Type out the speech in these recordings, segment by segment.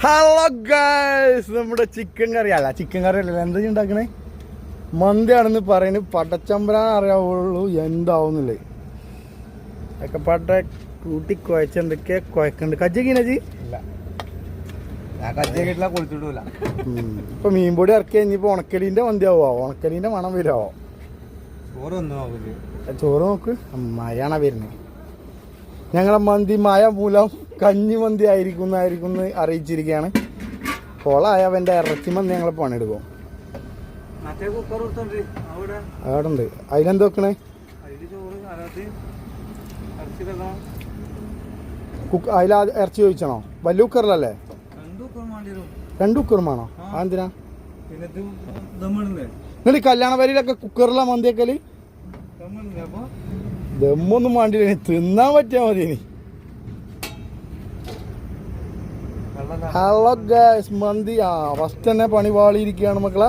Hello guys, നമ്മുടെ chicken കറി അല്ല എന്താ ഉണ്ടാക്കണേ, മന്തിയാണെന്ന് പറയുന്നത്. പടച്ചമ്പരാൻ അറിയാവുള്ളൂ എന്താവുന്നില്ലേ. ഒക്കെ പാട്ട കൂട്ടി കുഴച്ച് എന്തൊക്കെ കുഴക്കുന്നുണ്ട്. കജ്ജീനജി ഇപ്പൊ മീൻപൊടി ഇറക്കി കഴിഞ്ഞിപ്പോ ഉണക്കലീന്റെ മന്തി ആവോ, ഉണക്കലീന്റെ മണം വരുമോ? ചോറ് നോക്ക്, മഴയാണ് വരുന്നത്. ഞങ്ങളെ മന്തി മഴ മൂലം കഞ്ഞി മന്തി ആയിരിക്കും അറിയിച്ചിരിക്കുകയാണ്. കൊളായ അവന്റെ ഇറച്ചി മന്തി ഞങ്ങളെ പണിയെടുക്കും. അവിടെ ഉണ്ട്. അതിലെന്ത് വെക്കണേ? അതിൽ ഇറച്ചി ചോദിച്ചണോ? വലിയ കുക്കറിലല്ലേ? 2 കുക്കറും വേണോ? അതെന്തിനാ? നിങ്ങൾ ഈ കല്യാണ വരിയിലൊക്കെ കുക്കറിലാ മന്തി വെക്കല്? ദമ്മൊന്നും വേണ്ടില്ല, തിന്നാൻ പറ്റിയാ മതി. ഇനി ഹലോ ഗൈസ്, മന്തി ഫസ്റ്റ് തന്നെ പണി പാളിയിരിക്കുകയാണ് മക്കളെ.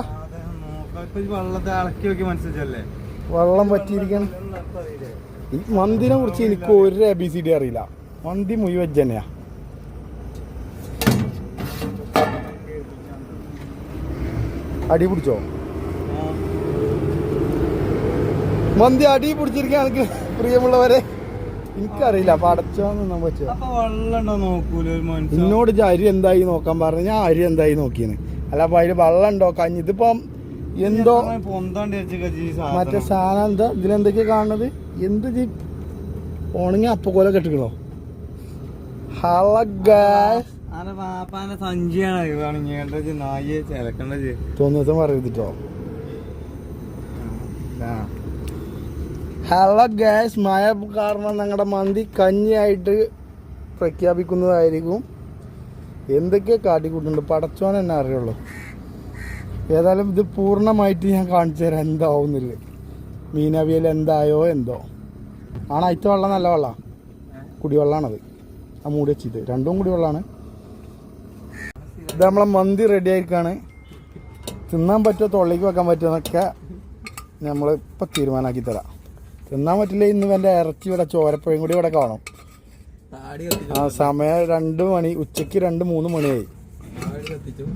വെള്ളം പറ്റിയിരിക്കാണ്. ഈ മന്തിനെ കുറിച്ച് എനിക്ക് ഒരു ABCD അറിയില്ല. മന്തി മുഴുവൻ തന്നെയാ. അടി പിടിച്ചോ? മന്തി അടി പിടിച്ചിരിക്കാൻ എനിക്ക് പ്രിയമുള്ളവരെ, എനിക്കറിയില്ല. പടച്ചോന്ന് പറ്റോ? എന്നോട് അരി എന്തായി നോക്കാൻ പറഞ്ഞു. ഞാൻ അരി എന്തായി നോക്കിയെന്ന്. അല്ല അപ്പൊ അതില് വെള്ളം ഉണ്ടോ കഞ്ഞി? ഇതിപ്പം എന്തോ മറ്റേ സാധനം എന്താ ഇതിലെന്തൊക്കെയാ കാണുന്നത്? എന്ത് ഉണങ്ങി അപ്പക്കോല കെട്ടിക്കണോ? തോന്നിയ പറയത്തിട്ടോ. ഹലോ ഗൈസ്, മഴ കാരണം ഞങ്ങളുടെ മന്തി കഞ്ഞിയായിട്ട് പ്രഖ്യാപിക്കുന്നതായിരിക്കും. എന്തൊക്കെ കാട്ടിക്കൂട്ടുണ്ട് പടച്ചോൻ എന്നെ അറിയുള്ളൂ. ഏതായാലും ഇത് പൂർണ്ണമായിട്ട് ഞാൻ കാണിച്ചു തരാം എന്താവുന്നില്ല. മീനവിയൽ എന്തായോ എന്തോ ആണ്. അയച്ച വെള്ളം നല്ല വെള്ളം, കുടിവെള്ളമാണത്. ആ മൂടി വെച്ചിട്ട് 2 കുടിവെള്ളമാണ്. ഇത് നമ്മളെ മന്തി റെഡി ആയിരിക്കാണ്. തിന്നാൻ പറ്റുമോ തൊള്ളിക്ക് വെക്കാൻ പറ്റുമോ എന്നൊക്കെ നമ്മളിപ്പോൾ തീരുമാനമാക്കി തരാം. തിന്നാൻ പറ്റില്ല. ഇന്ന് എൻ്റെ ഇറച്ചി ഇവിടെ ചോരപ്പുഴയും കൂടി ഇവിടെ കാണും. സമയം 2 മണി, ഉച്ചയ്ക്ക് 2-3 മണിയായി.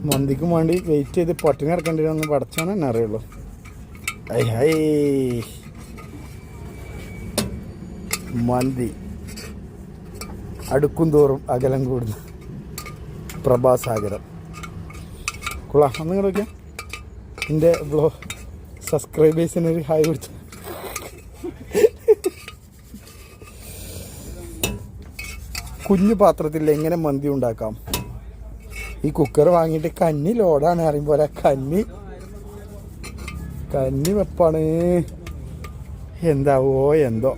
മന്തിക്കും വേണ്ടി വെയിറ്റ് ചെയ്ത് പട്ടിണി ഇറക്കേണ്ടി വന്ന് പടച്ചാണ് എന്നെ അറിയുള്ളൂ. മന്തി അടുക്കും തോറും അകലം കൂടുന്നു. പ്രഭാസാഗരം കൊള്ളാം. നിങ്ങൾ നോക്കിയാൽ എൻ്റെ സബ്സ്ക്രൈബേഴ്സിനൊരു ഹായ് കൊടുത്തു. കുഞ്ഞു പാത്രത്തിൽ എങ്ങനെ മന്തി ഉണ്ടാക്കാം? ഈ കുക്കർ വാങ്ങിയിട്ട് കന്നി ലോഡാണ് അറിയും പോലെ കന്നി വെപ്പാണ്. എന്താവോ എന്തോ.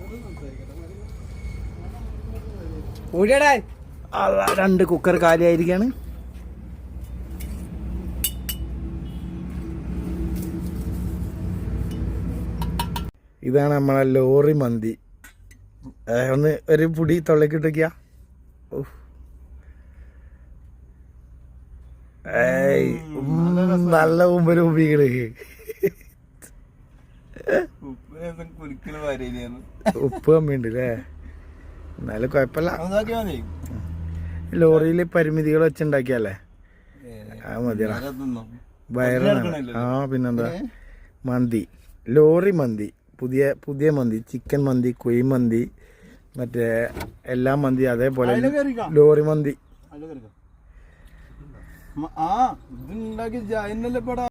2 കുക്കർ കാലിയായിരിക്കാണ്. ഇതാണ് നമ്മളെ ലോറി മന്തി. ഒന്ന് ഒരു പൊടി തൊള്ളക്കിട്ടൊക്കെയാ. നല്ല ഉമ്പരൂപികള്. ഉപ്പ് കമ്മിയുണ്ടല്ലേ? എന്നാലും കുഴപ്പമില്ല. ലോറിയില് പരിമിതികൾ വെച്ചുണ്ടാക്കിയല്ലേ മതിയാ. വയറാണ്. പിന്നെന്താ മന്തി, ലോറി മന്തി, പുതിയ മന്തി, ചിക്കൻ മന്തി, കുഴി മന്തി, മറ്റേ എല്ലാ മന്തി, അതേപോലെ ലോറി മന്തി.